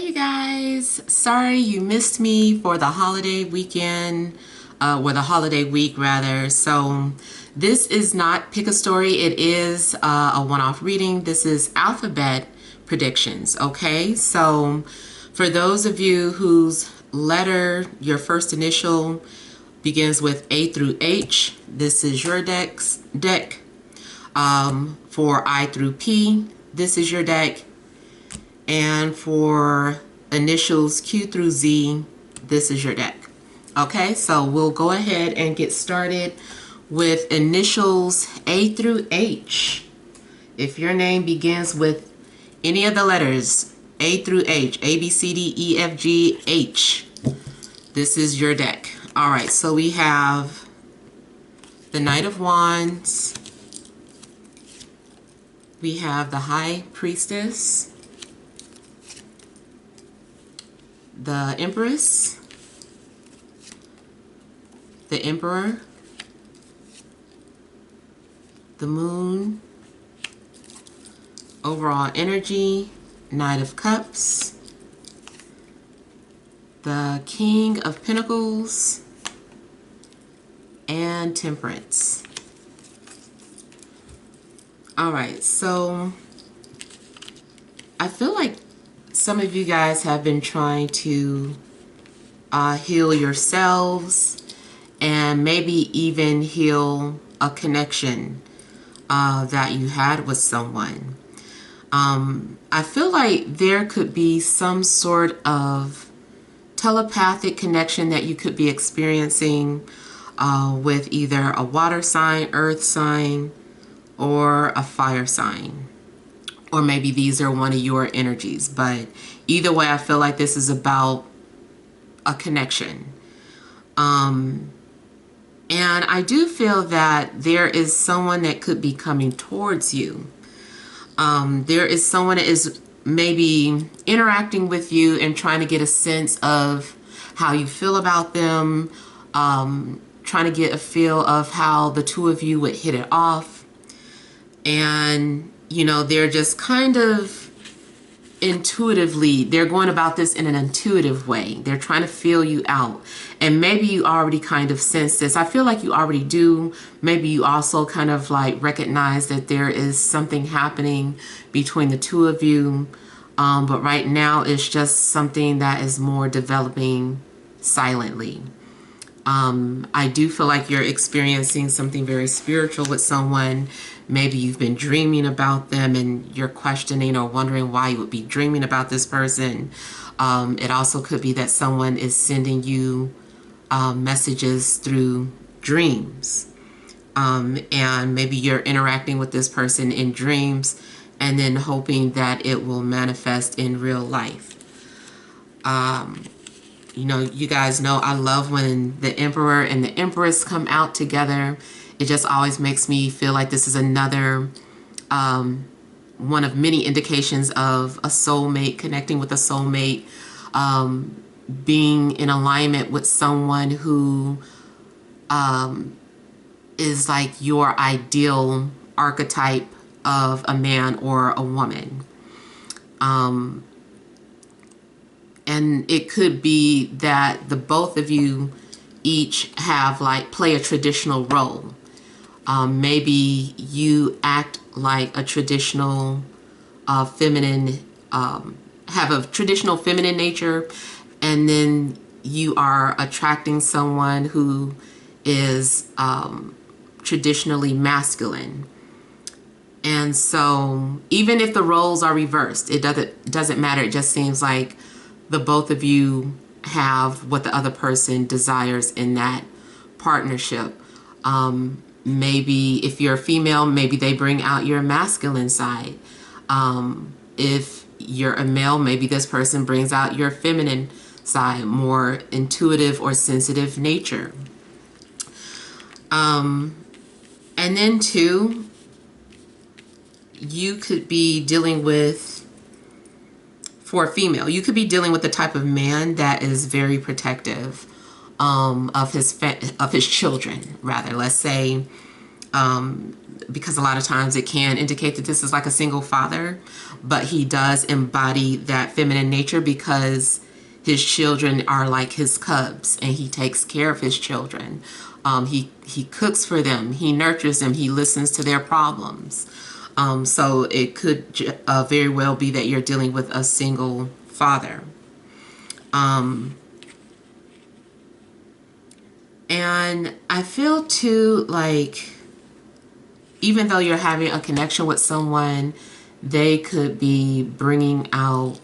Hey you guys, sorry you missed me for the holiday weekend, or the holiday week rather. So this is not Pick a Story, it is a one-off reading. This is alphabet predictions, okay? So for those of you whose letter, your first initial begins with A through H, this is your deck. For I through P, this is your deck. And for initials Q through Z, this is your deck. Okay, so we'll go ahead and get started with initials A through H. If your name begins with any of the letters A through H, A, B, C, D, E, F, G, H, this is your deck. All right, so we have the Knight of Wands. We have the High Priestess. The Empress, the Emperor, the Moon, overall energy, Knight of Cups, the King of Pentacles, and Temperance. All right, so I feel like some of you guys have been trying to heal yourselves and maybe even heal a connection that you had with someone. I feel like there could be some sort of telepathic connection that you could be experiencing with either a water sign, earth sign, or a fire sign. Or maybe these are one of your energies, but either way, I feel like this is about a connection. And I do feel that there is someone that could be coming towards you. There is someone that is maybe interacting with you and trying to get a sense of how you feel about them, trying to get a feel of how the two of you would hit it off. And you know, they're just kind of intuitively, they're going about this in an intuitive way. They're trying to feel you out. And maybe you already kind of sense this. I feel like you already do. Maybe you also kind of like recognize that there is something happening between the two of you. But right now it's just something that is more developing silently. I do feel like you're experiencing something very spiritual with someone. Maybe you've been dreaming about them and you're questioning or wondering why you would be dreaming about this person. It also could be that someone is sending you messages through dreams. And maybe you're interacting with this person in dreams and then hoping that it will manifest in real life. You know, you guys know I love when the Emperor and the Empress come out together. It just always makes me feel like this is another one of many indications of a soulmate, connecting with a soulmate, being in alignment with someone who is like your ideal archetype of a man or a woman. And it could be that the both of you each have like play a traditional role. Maybe you act like a traditional feminine, have a traditional feminine nature, and then you are attracting someone who is traditionally masculine. And so even if the roles are reversed, it doesn't matter. It just seems like the both of you have what the other person desires in that partnership. Maybe if you're a female, maybe they bring out your masculine side. If you're a male, maybe this person brings out your feminine side, more intuitive or sensitive nature. And then too, you could be dealing with, for a female, you could be dealing with the type of man that is very protective of his children, rather. Let's say because a lot of times it can indicate that this is like a single father, but he does embody that feminine nature because his children are like his cubs and he takes care of his children. He cooks for them, he nurtures them, he listens to their problems. So it could very well be that you're dealing with a single father. And I feel too like, even though you're having a connection with someone, they could be bringing out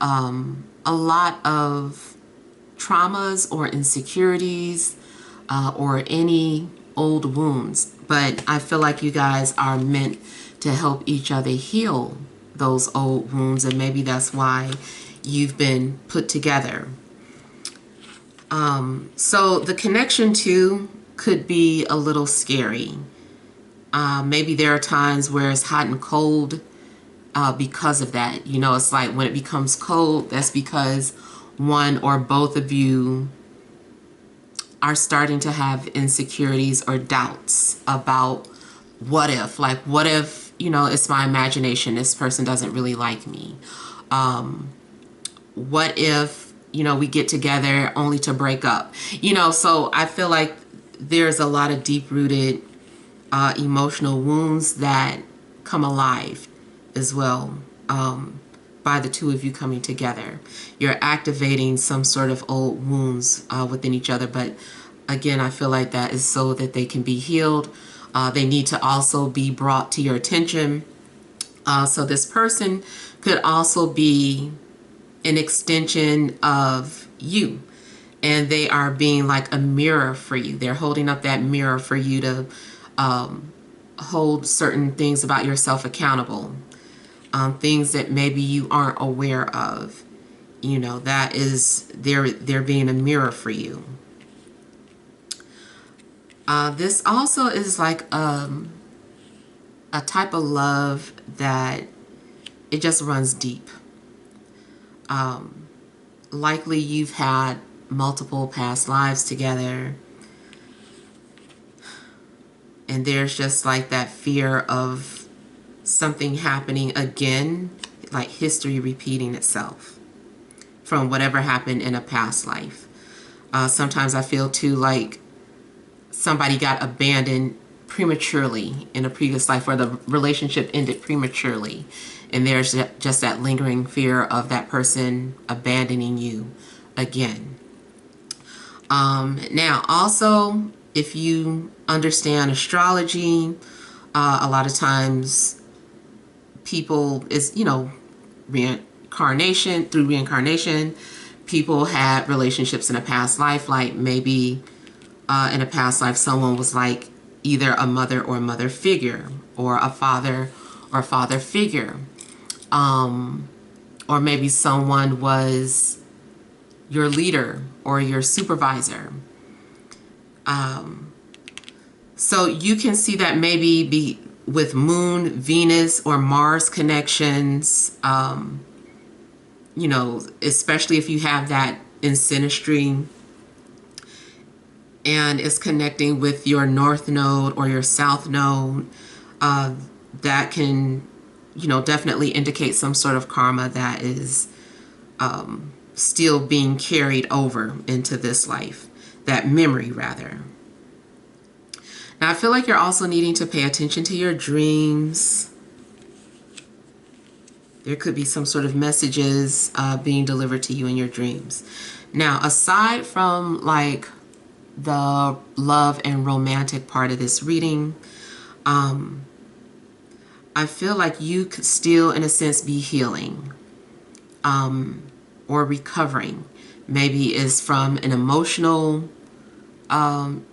a lot of traumas or insecurities or any old wounds. But I feel like you guys are meant to help each other heal those old wounds, and maybe that's why you've been put together. So the connection too could be a little scary. Maybe there are times where it's hot and cold because of that. You know, it's like when it becomes cold, that's because one or both of you are starting to have insecurities or doubts about what if. Like, what if, you know, it's my imagination, this person doesn't really like me. What if, you know, we get together only to break up? You know, so I feel like there's a lot of deep-rooted emotional wounds that come alive as well by the two of you coming together. You're activating some sort of old wounds within each other, but again, I feel like that is so that they can be healed. They need to also be brought to your attention. So this person could also be an extension of you, and they are being like a mirror for you. They're holding up that mirror for you to hold certain things about yourself accountable, things that maybe you aren't aware of. You know, that is, they're being a mirror for you. This also is like a type of love that it just runs deep. Likely you've had multiple past lives together, and there's just like that fear of something happening again, like history repeating itself from whatever happened in a past life. Sometimes I feel too like somebody got abandoned prematurely in a previous life, where the relationship ended prematurely, and there's just that lingering fear of that person abandoning you again. Now also, if you understand astrology, a lot of times people is, you know, through reincarnation, people had relationships in a past life, like maybe in a past life someone was like either a mother or mother figure, or a father or father figure, or maybe someone was your leader or your supervisor. So you can see that maybe be with Moon, Venus, or Mars connections, you know, especially if you have that in synastry and it's connecting with your North Node or your South Node, that can, you know, definitely indicate some sort of karma that is still being carried over into this life, that memory rather. Now I feel like you're also needing to pay attention to your dreams. There could be some sort of messages being delivered to you in your dreams. Now, aside from like the love and romantic part of this reading, I feel like you could still, in a sense, be healing or recovering. Maybe it's from an emotional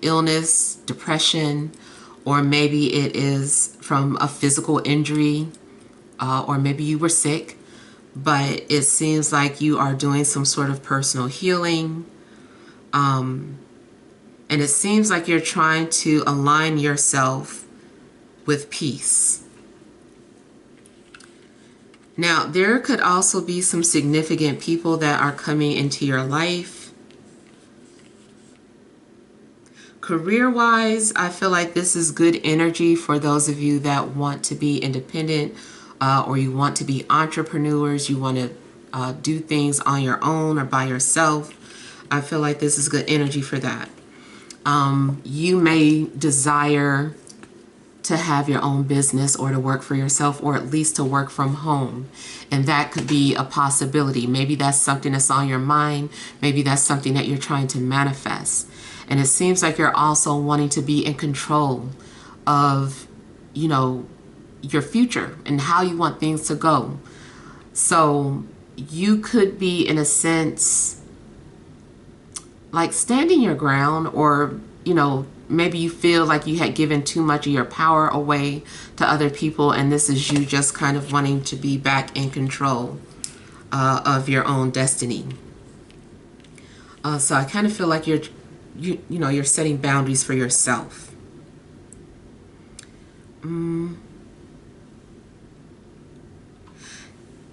illness, depression, or maybe it is from a physical injury, or maybe you were sick, but it seems like you are doing some sort of personal healing. And it seems like you're trying to align yourself with peace. Now, there could also be some significant people that are coming into your life Career-wise, I feel like this is good energy for those of you that want to be independent, or you want to be entrepreneurs, you want to do things on your own or by yourself. I feel like this is good energy for that. You may desire to have your own business or to work for yourself, or at least to work from home. And that could be a possibility. Maybe that's something that's on your mind. Maybe that's something that you're trying to manifest. And it seems like you're also wanting to be in control of, you know, your future and how you want things to go. So you could be, in a sense, like standing your ground, or, you know, maybe you feel like you had given too much of your power away to other people, and this is you just kind of wanting to be back in control of your own destiny. So I kind of feel like you're setting boundaries for yourself.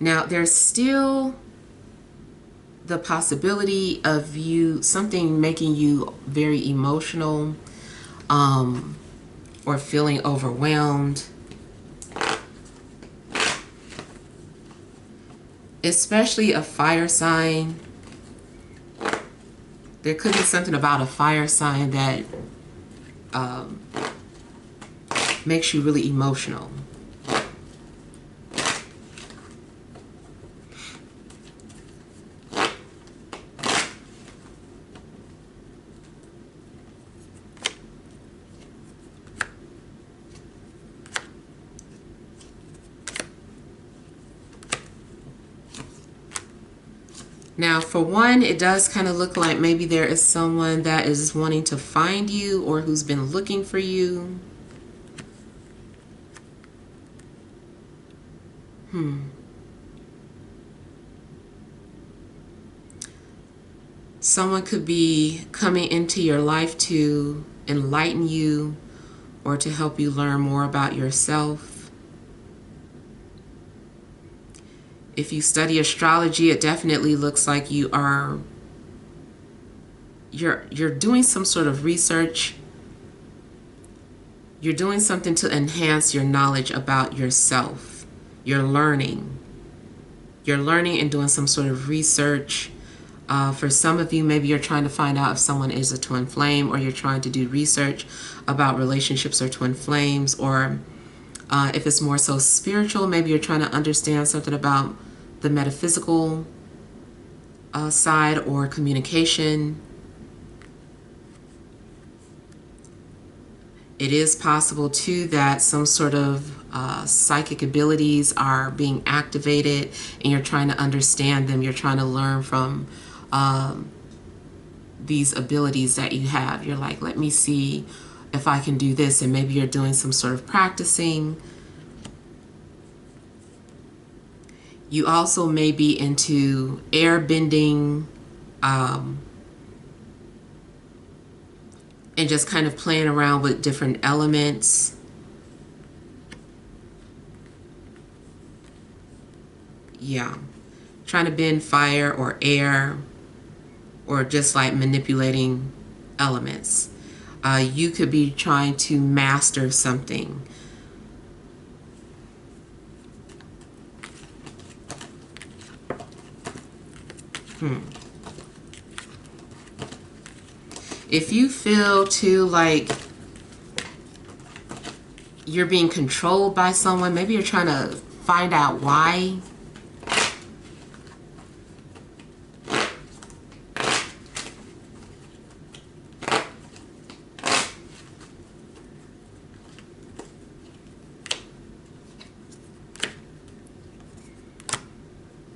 Now there's still the possibility of something making you very emotional, or feeling overwhelmed, especially a fire sign. There could be something about a fire sign that makes you really emotional. Now, for one, it does kind of look like maybe there is someone that is wanting to find you, or who's been looking for you. Someone could be coming into your life to enlighten you, or to help you learn more about yourself. If you study astrology, it definitely looks like you're doing some sort of research. You're doing something to enhance your knowledge about yourself. You're learning and doing some sort of research. For some of you, maybe you're trying to find out if someone is a twin flame, or you're trying to do research about relationships or twin flames, or if it's more so spiritual, maybe you're trying to understand something about the metaphysical side, or communication. It is possible too that some sort of psychic abilities are being activated, and you're trying to understand them. You're trying to learn from these abilities that you have. You're like, let me see if I can do this, and maybe you're doing some sort of practicing. You also may be into air bending, and just kind of playing around with different elements. Yeah, trying to bend fire or air, or just like manipulating elements. You could be trying to master something. If you feel too like you're being controlled by someone, maybe you're trying to find out why.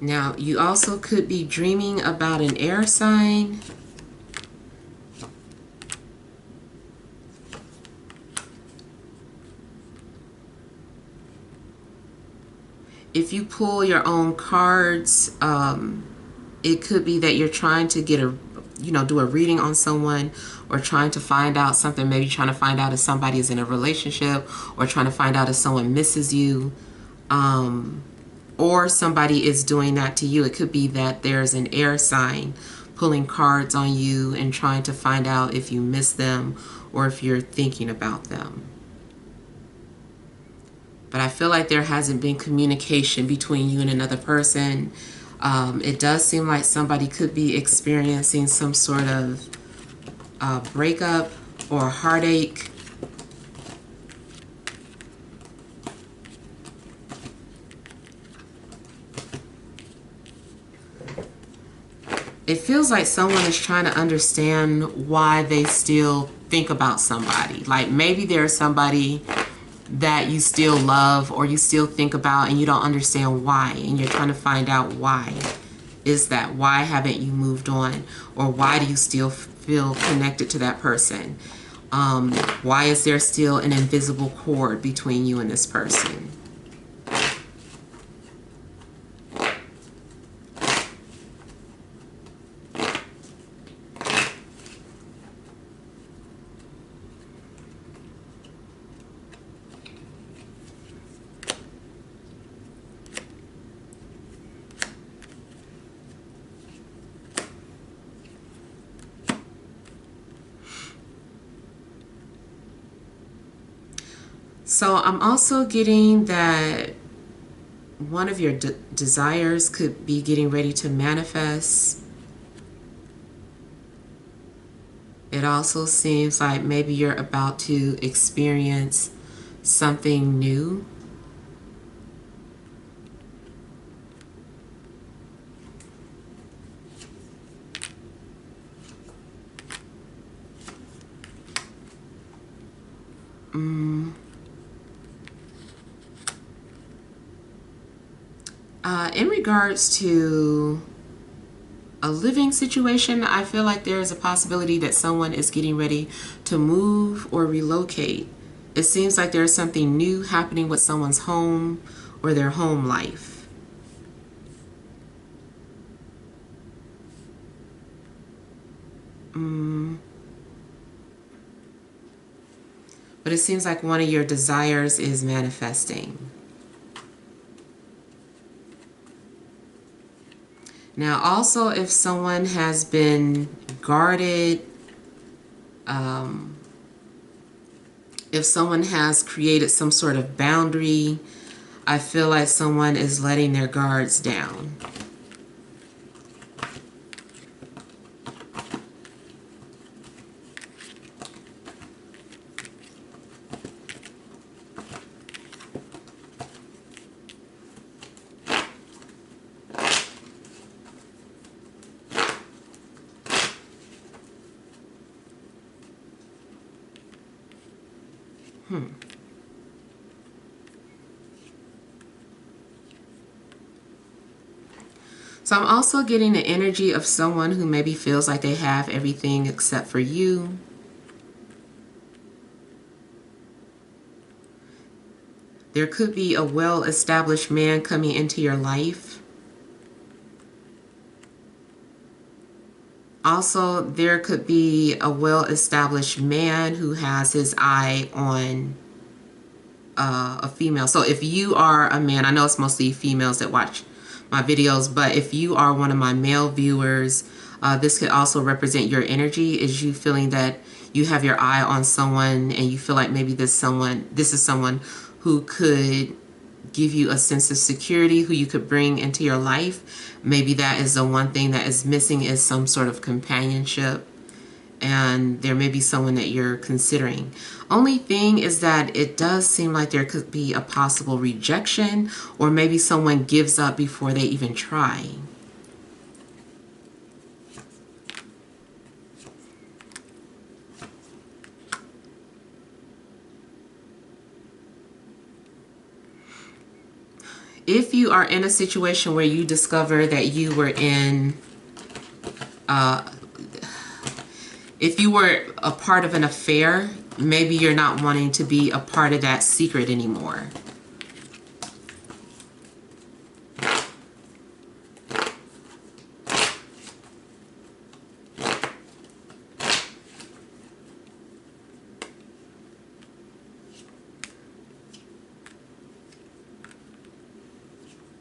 Now, you also could be dreaming about an air sign. If you pull your own cards, it could be that you're trying to get do a reading on someone, or trying to find out something. Maybe trying to find out if somebody is in a relationship, or trying to find out if someone misses you. Or somebody is doing that to you. It could be that there's an air sign pulling cards on you and trying to find out if you miss them or if you're thinking about them. But I feel like there hasn't been communication between you and another person. It does seem like somebody could be experiencing some sort of breakup or heartache. It feels like someone is trying to understand why they still think about somebody. Like maybe there's somebody that you still love or you still think about and you don't understand why, and you're trying to find out why is that. Why haven't you moved on? Or why do you still feel connected to that person? Why is there still an invisible cord between you and this person? So I'm also getting that one of your desires could be getting ready to manifest. It also seems like maybe you're about to experience something new. In regards to a living situation, I feel like there is a possibility that someone is getting ready to move or relocate. It seems like there's something new happening with someone's home or their home life. But it seems like one of your desires is manifesting. Now, also, if someone has been guarded, if someone has created some sort of boundary, I feel like someone is letting their guards down. So I'm also getting the energy of someone who maybe feels like they have everything except for you. There could be a well-established man coming into your life. Also, there could be a well-established man who has his eye on a female. So if you are a man, I know it's mostly females that watch my videos, but if you are one of my male viewers, this could also represent your energy. Is you feeling that you have your eye on someone and you feel like maybe this is someone who could give you a sense of security, who you could bring into your life. Maybe that is the one thing that is missing, is some sort of companionship, and there may be someone that you're considering. Only thing is that it does seem like there could be a possible rejection, or maybe someone gives up before they even try. If you are in a situation where you discover that you were in, if you were a part of an affair, maybe you're not wanting to be a part of that secret anymore.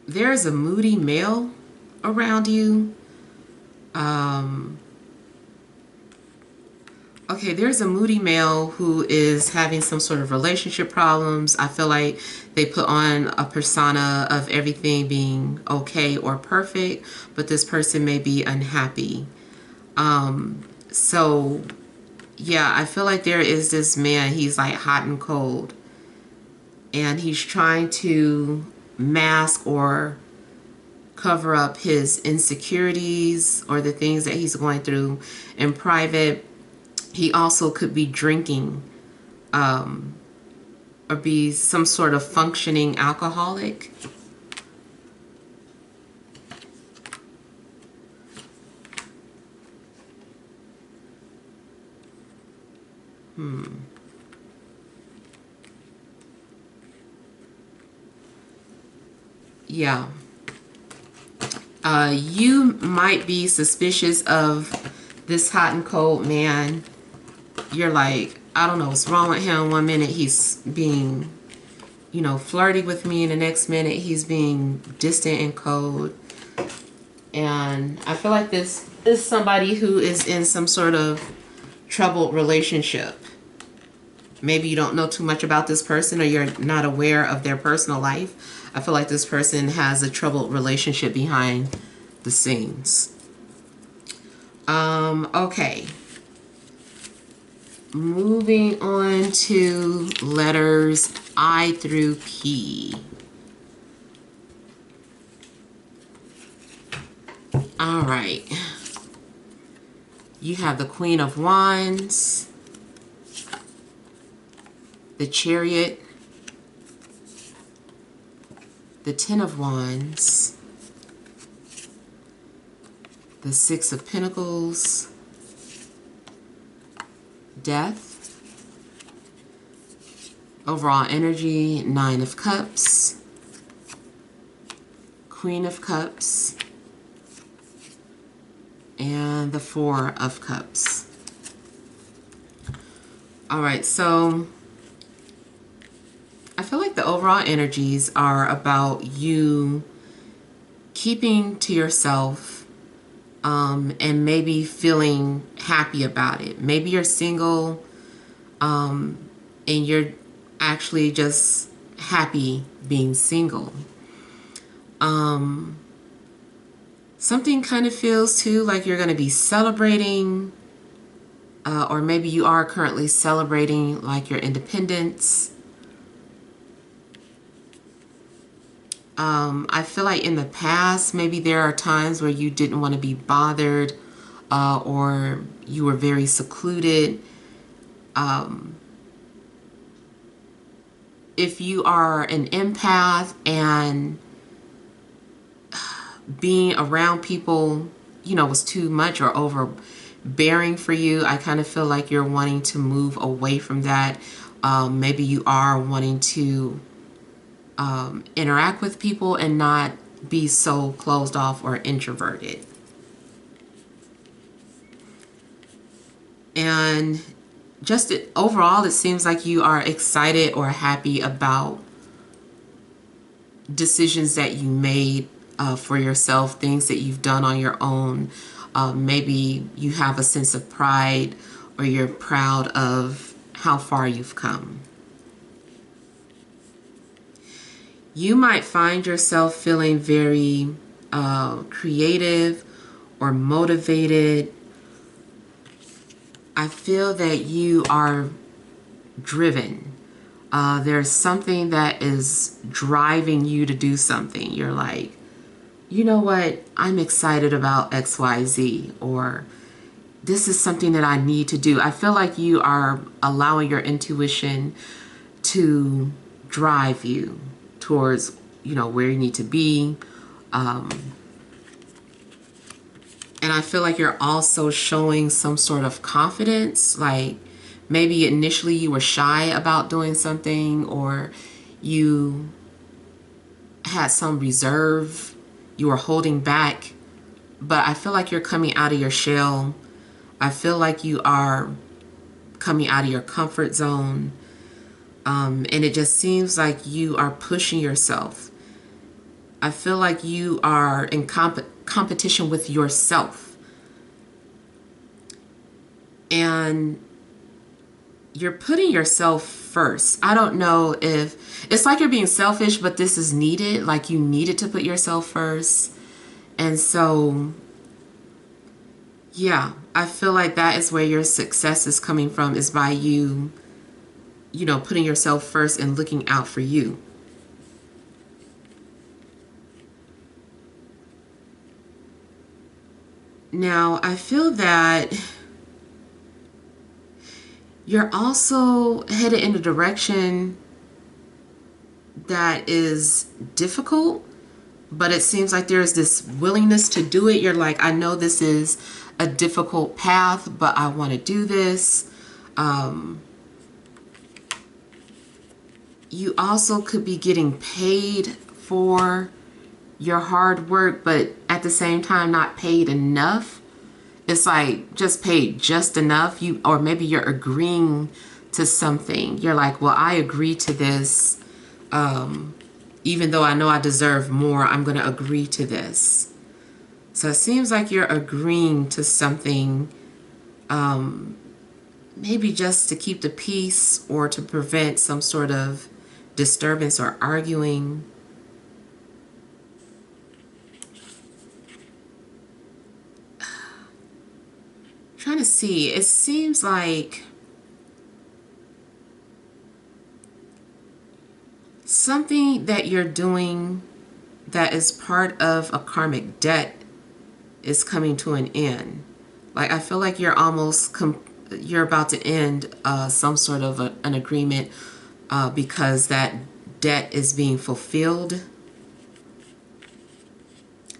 There's a moody male around you. Okay, there's a moody male who is having some sort of relationship problems. I feel like they put on a persona of everything being okay or perfect, but this person may be unhappy. So yeah, I feel like there is this man, he's like hot and cold, and he's trying to mask or cover up his insecurities or the things that he's going through in private. He also could be drinking, or be some sort of functioning alcoholic. Yeah. You might be suspicious of this hot and cold man. You're like, I don't know what's wrong with him. One minute he's being, flirty with me, and the next minute he's being distant and cold. And I feel like this is somebody who is in some sort of troubled relationship. Maybe you don't know too much about this person, or you're not aware of their personal life. I feel like this person has a troubled relationship behind the scenes. Okay. Moving on to letters I through P. All right. You have the Queen of Wands, the Chariot, the Ten of Wands, the Six of Pentacles, Death, overall energy, Nine of Cups, Queen of Cups, and the Four of Cups. All right, so I feel like the overall energies are about you keeping to yourself, and maybe feeling happy about it. Maybe you're single, and you're actually just happy being single. Something kind of feels too like you're going to be celebrating, or maybe you are currently celebrating like your independence. I feel like in the past, maybe there are times where you didn't want to be bothered, or you were very secluded. If you are an empath and being around people, was too much or overbearing for you, I kind of feel like you're wanting to move away from that. Maybe you are wanting to interact with people and not be so closed off or introverted. And just overall, it seems like you are excited or happy about decisions that you made for yourself, things that you've done on your own. Maybe you have a sense of pride, or you're proud of how far you've come. You might find yourself feeling very creative or motivated. I feel that you are driven. There's something that is driving you to do something. You're like, you know what? I'm excited about XYZ, or this is something that I need to do. I feel like you are allowing your intuition to drive you towards, where you need to be. And I feel like you're also showing some sort of confidence. Like maybe initially you were shy about doing something, or you had some reserve, you were holding back, but I feel like you're coming out of your shell. I feel like you are coming out of your comfort zone. And it just seems like you are pushing yourself. I feel like you are in competition with yourself. and you're putting yourself first. I don't know if it's like you're being selfish, but this is needed. Like you needed to put yourself first. And so, yeah, I feel like that is where your success is coming from, is by you, you know, putting yourself first and looking out for you. Now, I feel that you're also headed in a direction that is difficult, but it seems like there's this willingness to do it. You're like, I know this is a difficult path, but I want to do this. You also could be getting paid for your hard work, but at the same time not paid enough. It's like just paid just enough. You, or maybe you're agreeing to something. You're like, well, I agree to this. Even though I know I deserve more, I'm going to agree to this. So it seems like you're agreeing to something, maybe just to keep the peace or to prevent some sort of disturbance or arguing. Trying to see, it seems like something that you're doing that is part of a karmic debt is coming to an end. Like I feel like you're almost you're about to end some sort of an agreement because that debt is being fulfilled.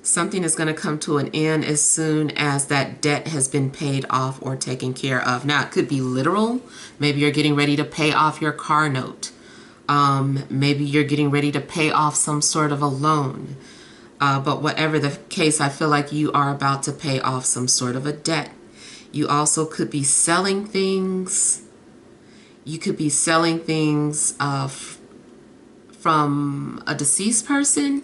Something is going to come to an end as soon as that debt has been paid off or taken care of. Now, it could be literal. Maybe you're getting ready to pay off your car note. Maybe you're getting ready to pay off some sort of a loan. But whatever the case, I feel like you are about to pay off some sort of a debt. You also could be selling things. You could be selling things from a deceased person.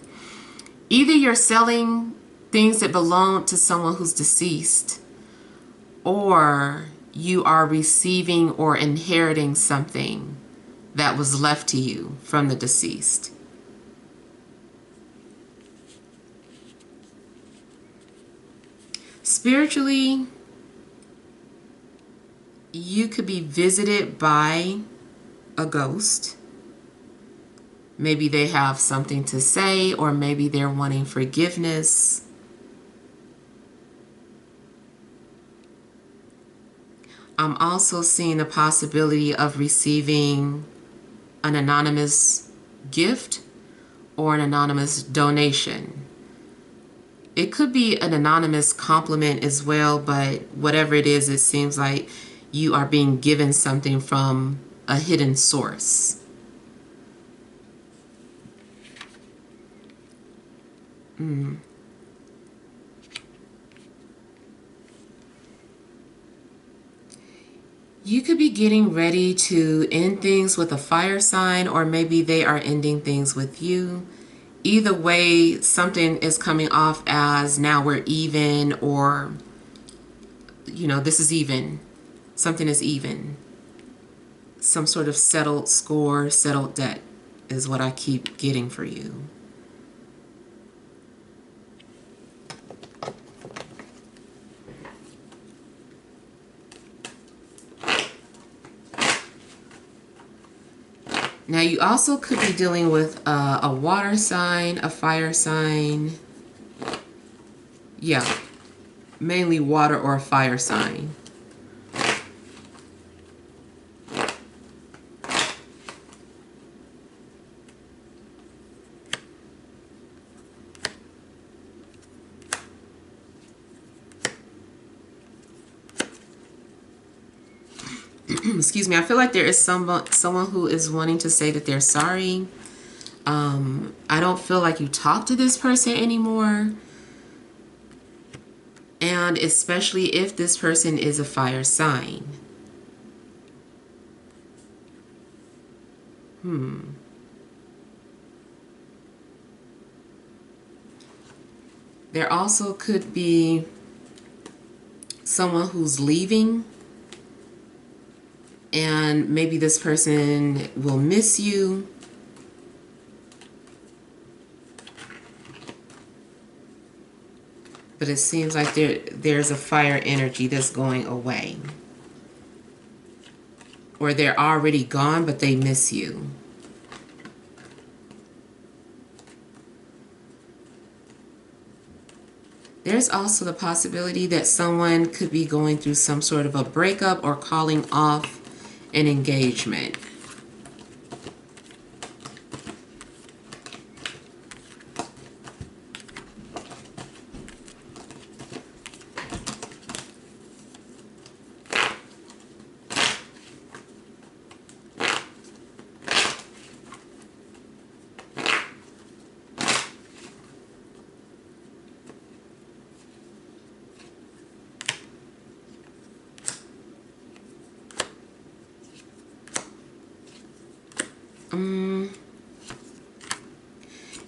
Either you're selling things that belong to someone who's deceased, or you are receiving or inheriting something that was left to you from the deceased. Spiritually, you could be visited by a ghost. Maybe they have something to say, or maybe they're wanting forgiveness. I'm also seeing the possibility of receiving an anonymous gift or an anonymous donation. It could be an anonymous compliment as well, but whatever it is, it seems like you are being given something from a hidden source. You could be getting ready to end things with a fire sign, or maybe they are ending things with you. Either way, something is coming off as now we're even, or, you know, this is even. Something is even. Some sort of settled score, settled debt is what I keep getting for you. Now, you also could be dealing with a water sign, a fire sign. Yeah, mainly water or a fire sign. Excuse me, I feel like there is someone who is wanting to say that they're sorry. I don't feel like you talk to this person anymore. And especially if this person is a fire sign. There also could be someone who's leaving And maybe this person will miss you. But it seems like there's a fire energy that's going away. Or they're already gone, but they miss you. There's also the possibility that someone could be going through some sort of a breakup or calling off an engagement.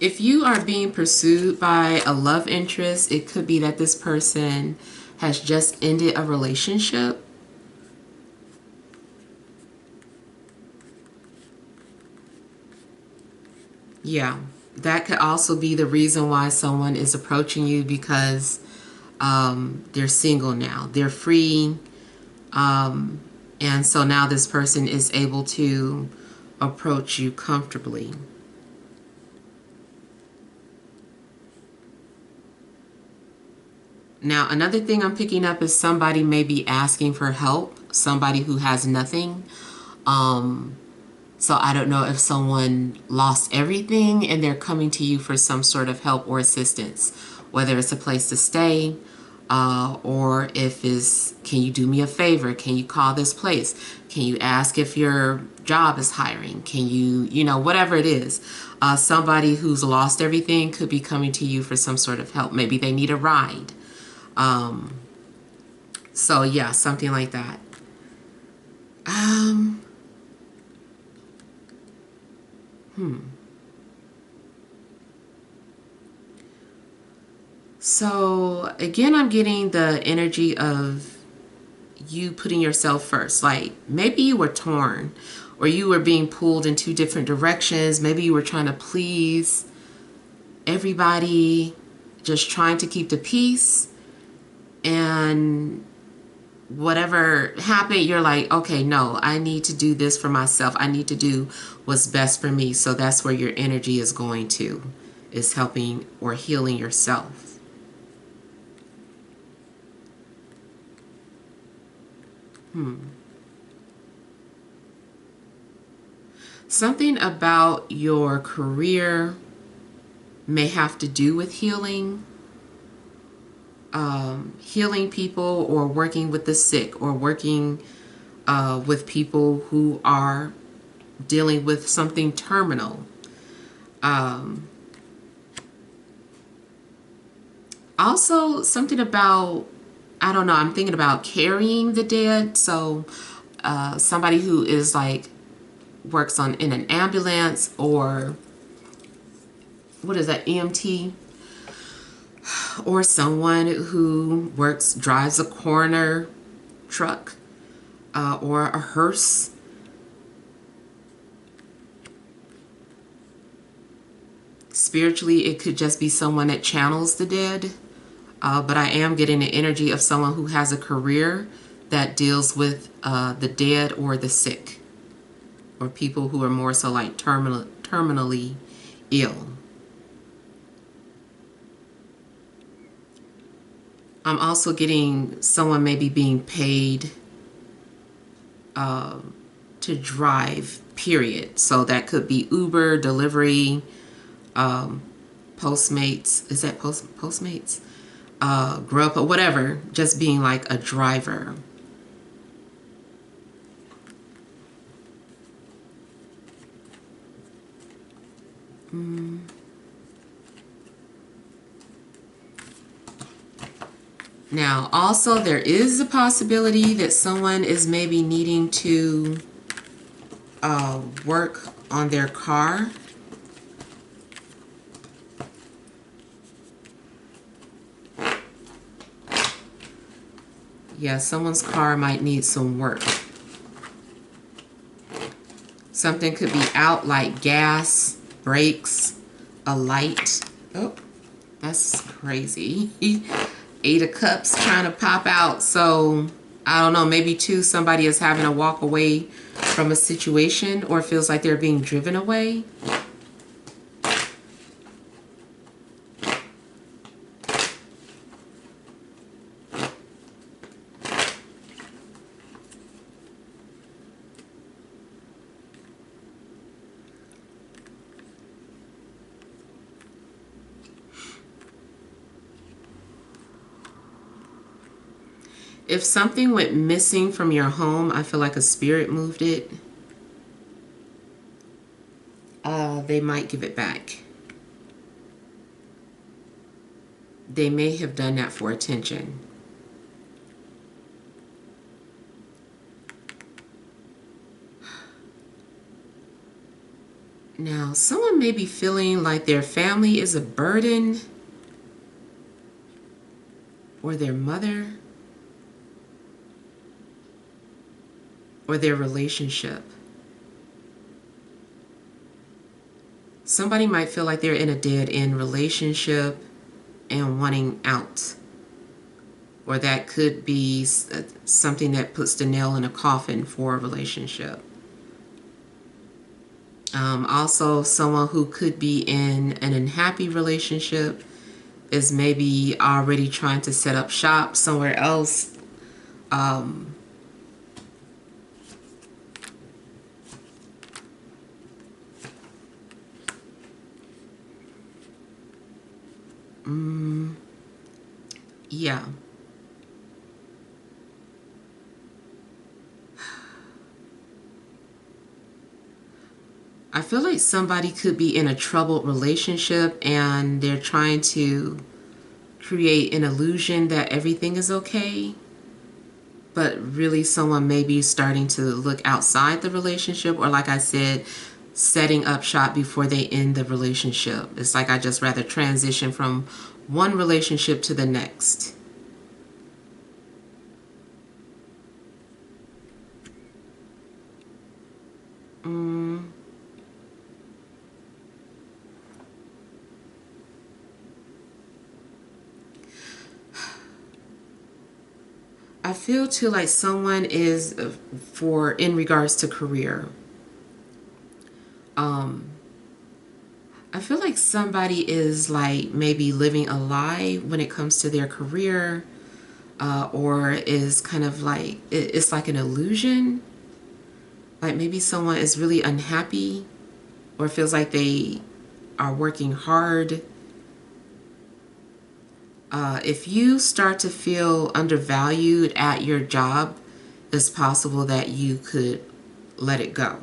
If you are being pursued by a love interest, it could be that this person has just ended a relationship. Yeah, that could also be the reason why someone is approaching you, because they're single now. They're free. And so now this person is able to approach you comfortably. Now, another thing I'm picking up is somebody may be asking for help, somebody who has nothing. So I don't know if someone lost everything and they're coming to you for some sort of help or assistance, whether it's a place to stay, or if it's, can you do me a favor? Can you call this place? Can you ask if your job is hiring? Can you, whatever it is. Somebody who's lost everything could be coming to you for some sort of help. Maybe they need a ride. So yeah, something like that. So again, I'm getting the energy of you putting yourself first. Like maybe you were torn, or you were being pulled in two different directions. Maybe you were trying to please everybody, just trying to keep the peace, and whatever happened, you're like, okay, no, I need to do this for myself. I need to do what's best for me. So that's where your energy is going to, is helping or healing yourself. Something about your career may have to do with healing. Healing people, or working with the sick, or working with people who are dealing with something terminal. Also, something about, I don't know, I'm thinking about carrying the dead. So somebody who is like, works in an ambulance, or what is that, EMT? Or someone who drives a coroner truck, or a hearse. Spiritually, it could just be someone that channels the dead. But I am getting the energy of someone who has a career that deals with the dead or the sick, or people who are more so like terminally ill. I'm also getting someone maybe being paid to drive, period. So that could be Uber, delivery, Postmates. Is that Postmates? Grubhub, whatever. Just being like a driver. Now, also, there is a possibility that someone is maybe needing to work on their car. Yeah, someone's car might need some work. Something could be out, like gas, brakes, a light. Oh, that's crazy. 8 of Cups trying to pop out. So, I don't know, maybe too, somebody is having to walk away from a situation or feels like they're being driven away. If something went missing from your home, I feel like a spirit moved it. They might give it back. They may have done that for attention. Now, someone may be feeling like their family is a burden, or their mother, or their relationship. Somebody might feel like they're in a dead-end relationship and wanting out. Or that could be something that puts the nail in a coffin for a relationship. Also, someone who could be in an unhappy relationship is maybe already trying to set up shop somewhere else. Yeah. I feel like somebody could be in a troubled relationship and they're trying to create an illusion that everything is okay. But really someone may be starting to look outside the relationship, or like I said, setting up shop before they end the relationship. It's like I just rather transition from one relationship to the next. I feel too like someone is in regards to career. I feel like somebody is like maybe living a lie when it comes to their career, or is kind of like, it's like an illusion. Like maybe someone is really unhappy or feels like they are working hard. If you start to feel undervalued at your job, it's possible that you could let it go.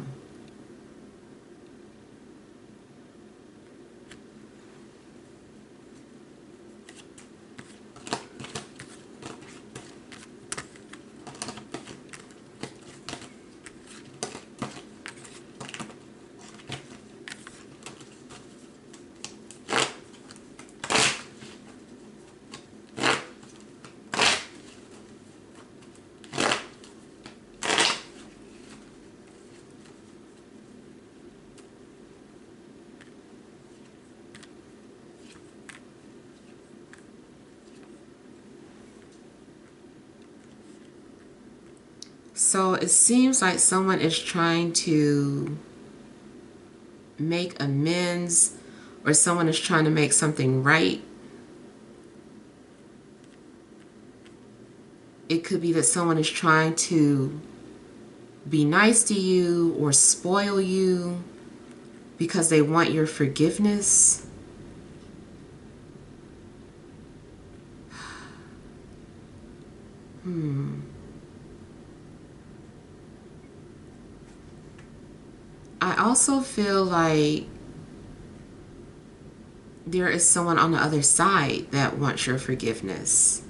So it seems like someone is trying to make amends, or someone is trying to make something right. It could be that someone is trying to be nice to you or spoil you because they want your forgiveness. I also feel like there is someone on the other side that wants your forgiveness.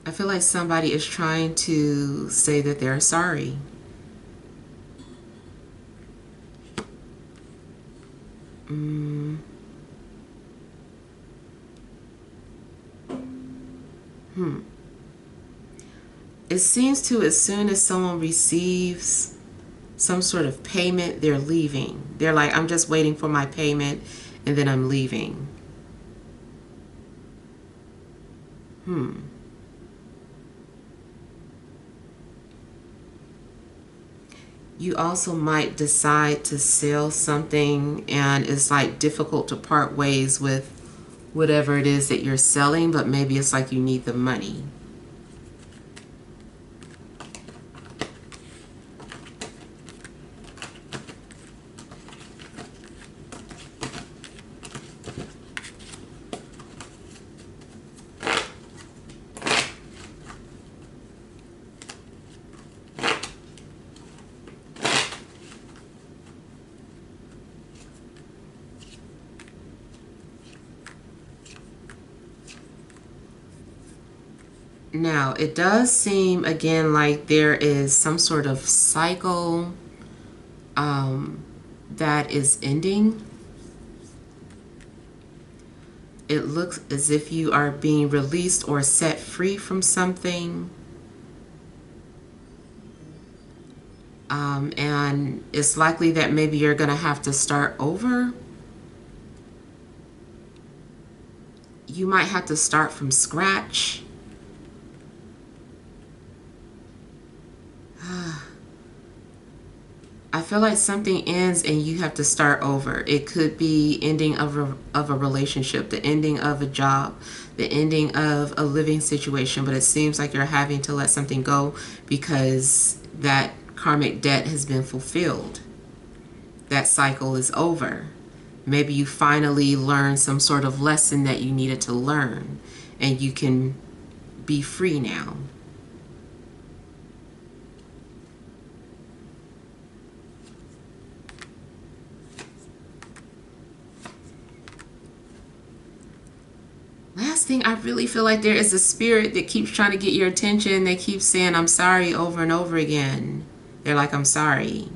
I feel like somebody is trying to say that they're sorry. Mm. It seems to, as soon as someone receives some sort of payment, they're leaving. They're like, I'm just waiting for my payment and then I'm leaving. You also might decide to sell something and it's like difficult to part ways with whatever it is that you're selling, but maybe it's like you need the money. Now, it does seem again like there is some sort of cycle that is ending. It looks as if you are being released or set free from something. And it's likely that maybe you're going to have to start over. You might have to start from scratch. I feel like something ends and you have to start over. It could be ending of a relationship, the ending of a job, the ending of a living situation, but it seems like you're having to let something go because that karmic debt has been fulfilled. That cycle is over. Maybe you finally learned some sort of lesson that you needed to learn and you can be free now. Last thing, I really feel like there is a spirit that keeps trying to get your attention. They keep saying, I'm sorry over and over again. They're like, I'm sorry.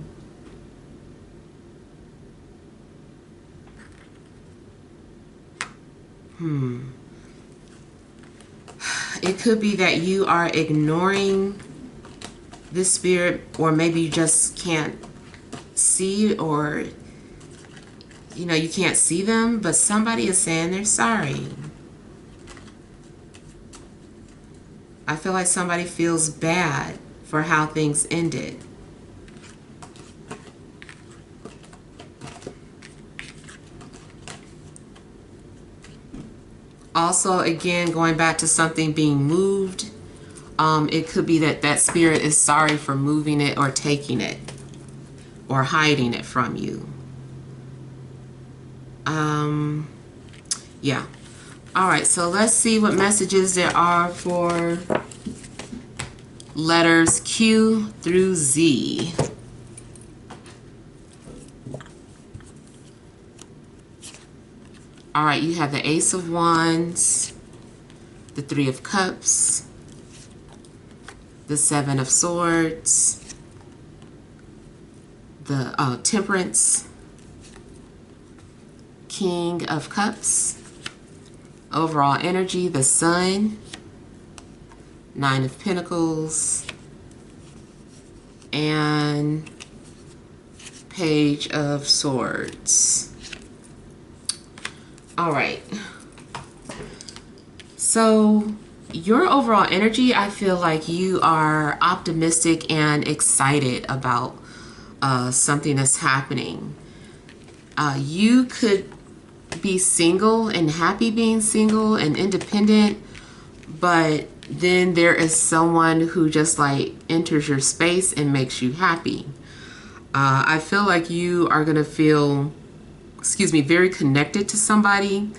It could be that you are ignoring this spirit, or maybe you just can't see, or you can't see them, but somebody is saying they're sorry. I feel like somebody feels bad for how things ended. Also, again, going back to something being moved, it could be that that spirit is sorry for moving it or taking it or hiding it from you. Yeah. All right, so let's see what messages there are for letters Q through Z. All right, you have the Ace of Wands, the Three of Cups, the Seven of Swords, the Temperance, King of Cups, overall energy, the Sun, Nine of Pentacles, and Page of Swords. All right. So your overall energy, I feel like you are optimistic and excited about something that's happening. You could be single and happy being single and independent, but then there is someone who just like enters your space and makes you happy. I feel like you are going to feel, very connected to somebody,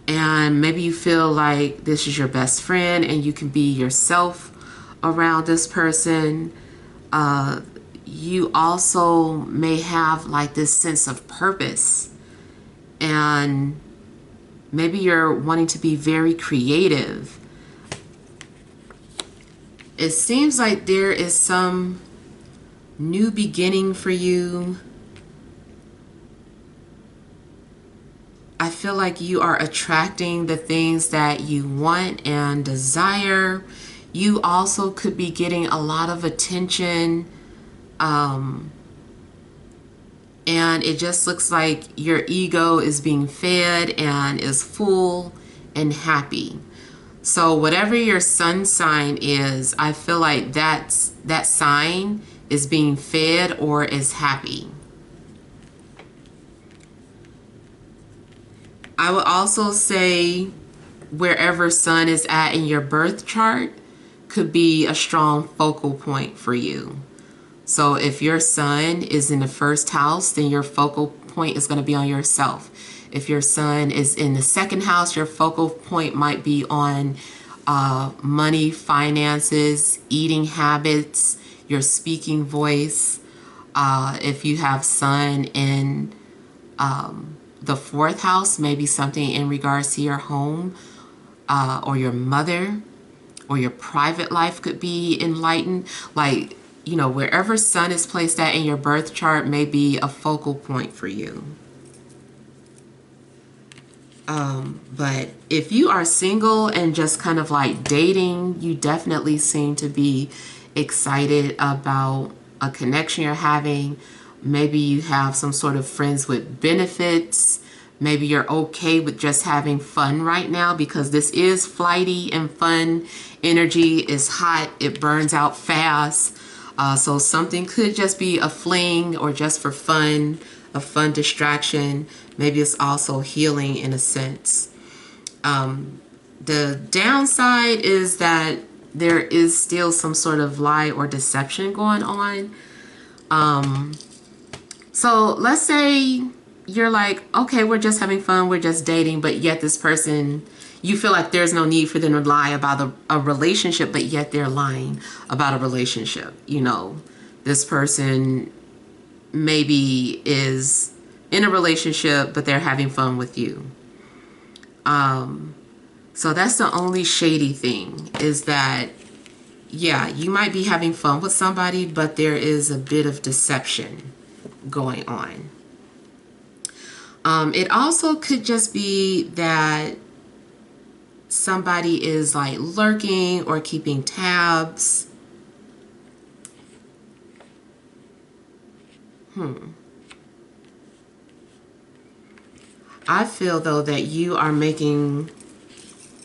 and maybe you feel like this is your best friend and you can be yourself around this person. You also may have like this sense of purpose, and maybe you're wanting to be very creative. It seems like there is some new beginning for you. I feel like you are attracting the things that you want and desire. You also could be getting a lot of attention. And it just looks like your ego is being fed and is full and happy. So whatever your sun sign is, I feel like that sign is being fed or is happy. I would also say wherever sun is at in your birth chart could be a strong focal point for you. So if your sun is in the first house, then your focal point is going to be on yourself. If your sun is in the second house, your focal point might be on money, finances, eating habits, your speaking voice. If you have sun in the fourth house, maybe something in regards to your home or your mother, or your private life could be enlightened. Like, you know, wherever sun is placed at in your birth chart may be a focal point for you. But if you are single and just kind of like dating, you definitely seem to be excited about a connection you're having. Maybe you have some sort of friends with benefits. Maybe you're okay with just having fun right now, because this is flighty and fun energy. Is hot, it burns out fast. So something could just be a fling or just for fun, a fun distraction. Maybe it's also healing in a sense. The downside is that there is still some sort of lie or deception going on. So let's say you're like, okay, we're just having fun, we're just dating, but yet this person, you feel like there's no need for them to lie about a relationship, but yet they're lying about a relationship. You know, this person maybe is in a relationship, but they're having fun with you. So that's the only shady thing, is that, yeah, you might be having fun with somebody, but there is a bit of deception going on. It also could just be that somebody is like lurking or keeping tabs. I feel though that you are making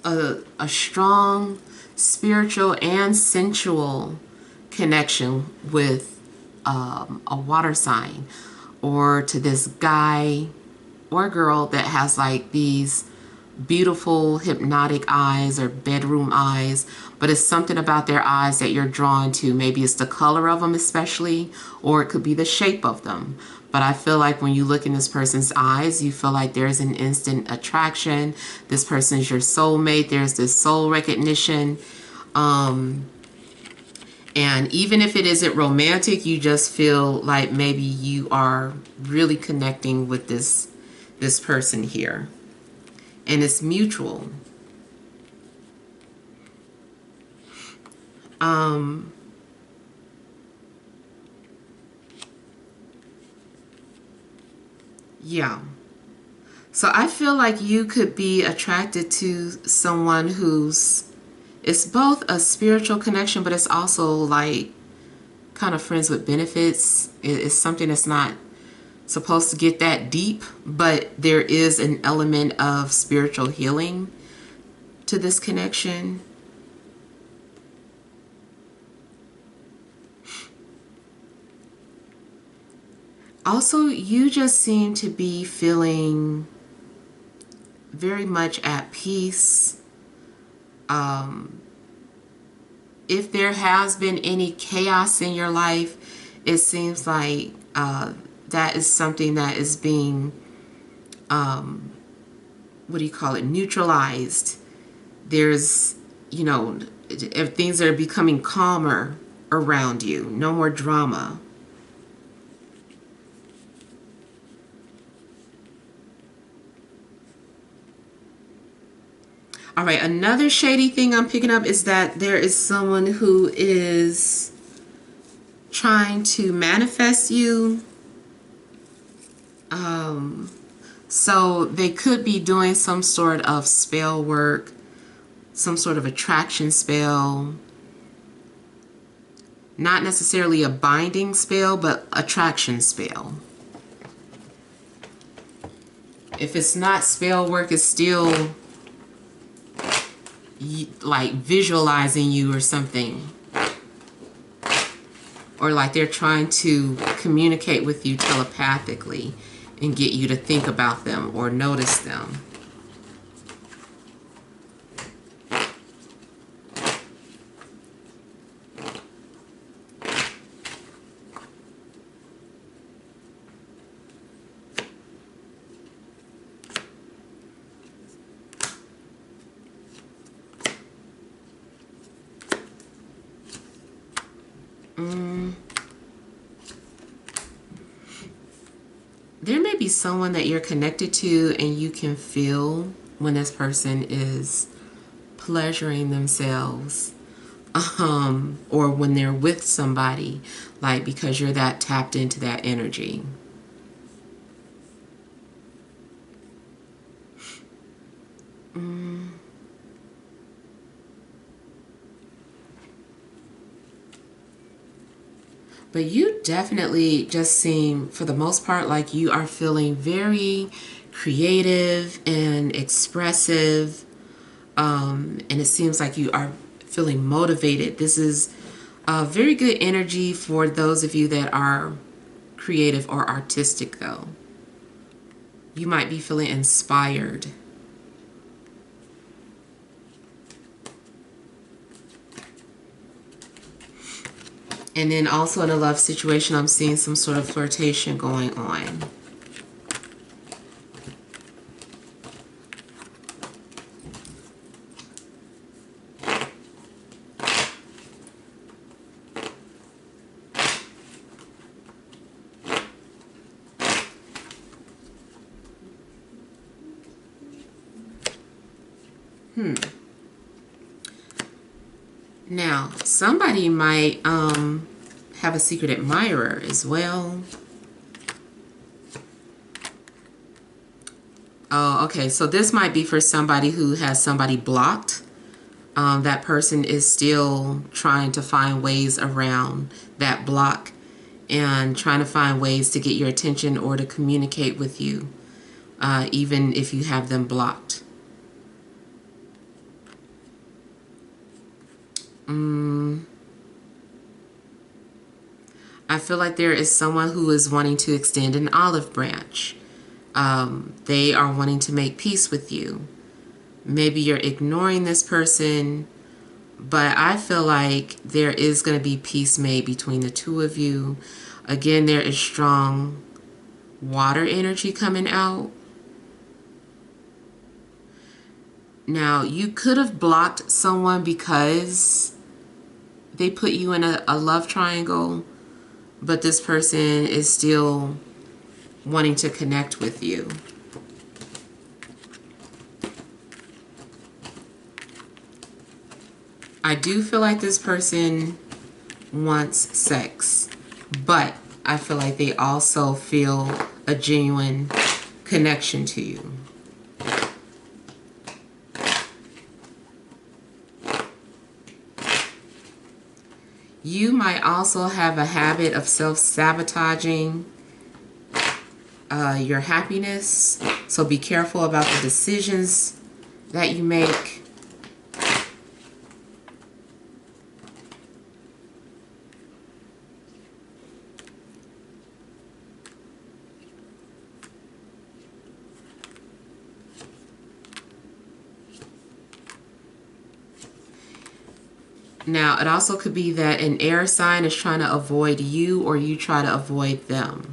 a strong spiritual and sensual connection with a water sign, or to this guy or girl that has like these beautiful hypnotic eyes or bedroom eyes, but it's something about their eyes that you're drawn to. Maybe it's the color of them especially, or it could be the shape of them. But I feel like when you look in this person's eyes, you feel like there's an instant attraction. This person is your soulmate. There's this soul recognition. And even if it isn't romantic, you just feel like maybe you are really connecting with this person here. And it's mutual. Yeah. So I feel like you could be attracted to someone who's, it's both a spiritual connection, but it's also like kind of friends with benefits. It's something that's not supposed to get that deep, but there is an element of spiritual healing to this connection. Also, you just seem to be feeling very much at peace. If there has been any chaos in your life, it seems like that is something that is being, what do you call it, neutralized. There's, you know, if things are becoming calmer around you, no more drama. All right, another shady thing I'm picking up is that there is someone who is trying to manifest you. So they could be doing some sort of spell work, some sort of attraction spell. Not necessarily a binding spell, but attraction spell. If it's not spell work, it's still like visualizing you or something. Or like they're trying to communicate with you telepathically and get you to think about them or notice them. There may be someone that you're connected to and you can feel when this person is pleasuring themselves, or when they're with somebody, like because you're that tapped into that energy. But you definitely just seem, for the most part, like you are feeling very creative and expressive. And it seems like you are feeling motivated. This is a very good energy for those of you that are creative or artistic, though. You might be feeling inspired. And then also in a love situation, I'm seeing some sort of flirtation going on. Now, somebody might have a secret admirer as well. Oh, okay. So this might be for somebody who has somebody blocked. That person is still trying to find ways around that block and trying to find ways to get your attention or to communicate with you, even if you have them blocked. I feel like there is someone who is wanting to extend an olive branch. They are wanting to make peace with you. Maybe you're ignoring this person, but I feel like there is going to be peace made between the two of you. Again, there is strong water energy coming out. Now, you could have blocked someone because they put you in a love triangle, but this person is still wanting to connect with you. I do feel like this person wants sex, but I feel like they also feel a genuine connection to you. You might also have a habit of self-sabotaging your happiness, so be careful about the decisions that you make. Now, it also could be that an air sign is trying to avoid you or you try to avoid them.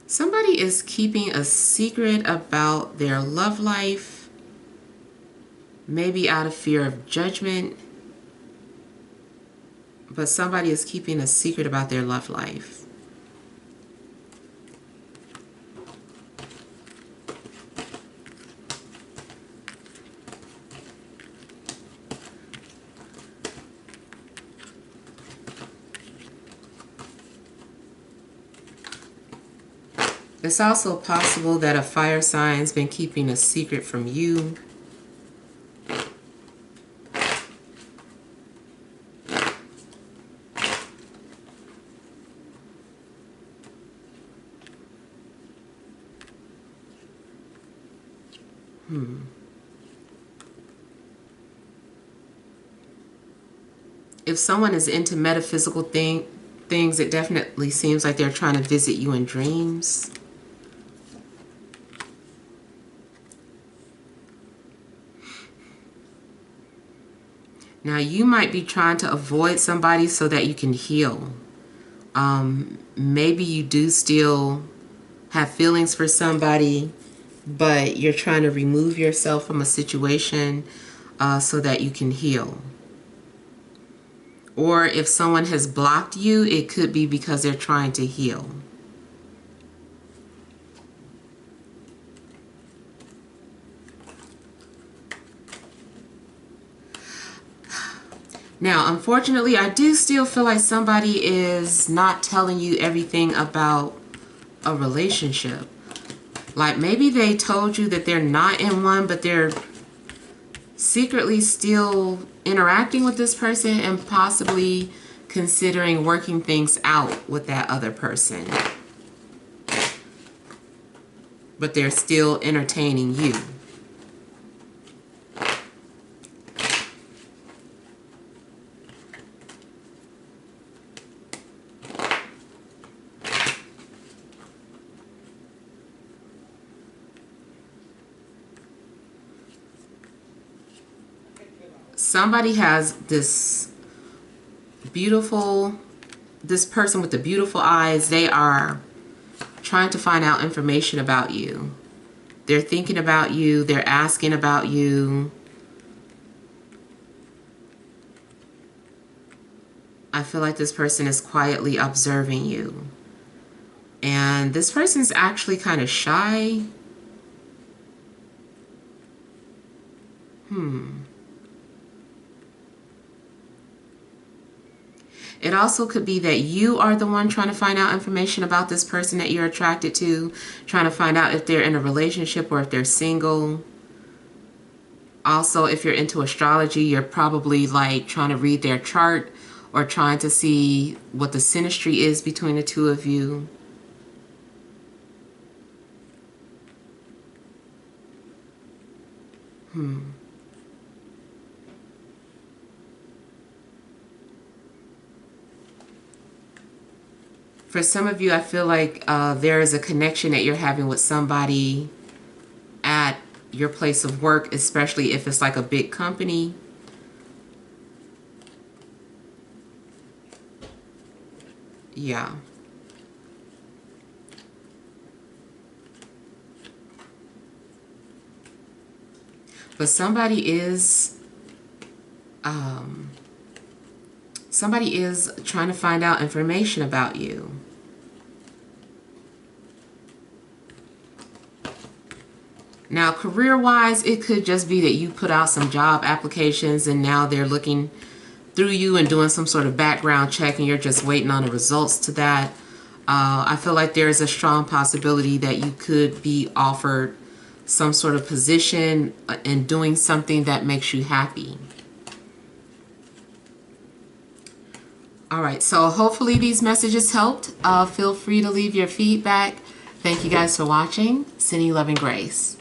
Somebody is keeping a secret about their love life, maybe out of fear of judgment, but somebody is keeping a secret about their love life. It's also possible that a fire sign's been keeping a secret from you. If someone is into metaphysical things, it definitely seems like they're trying to visit you in dreams. Now, you might be trying to avoid somebody so that you can heal. Maybe you do still have feelings for somebody, but you're trying to remove yourself from a situation so that you can heal. Or if someone has blocked you, it could be because they're trying to heal. Now, unfortunately, I do still feel like somebody is not telling you everything about a relationship. Like maybe they told you that they're not in one, but they're secretly still interacting with this person and possibly considering working things out with that other person. But they're still entertaining you. Somebody has this person with the beautiful eyes. They are trying to find out information about you. They're thinking about you. They're asking about you. I feel like this person is quietly observing you. And this person's actually kind of shy. It also could be that you are the one trying to find out information about this person that you're attracted to, trying to find out if they're in a relationship or if they're single. Also, if you're into astrology, you're probably like trying to read their chart or trying to see what the synastry is between the two of you. For some of you, I feel like there is a connection that you're having with somebody at your place of work, especially if it's like a big company. Yeah. But somebody is trying to find out information about you. Now, career-wise, it could just be that you put out some job applications and now they're looking through you and doing some sort of background check and you're just waiting on the results to that. I feel like there's a strong possibility that you could be offered some sort of position in doing something that makes you happy. All right, so hopefully these messages helped. Feel free to leave your feedback. Thank you guys for watching. Sending you love and grace.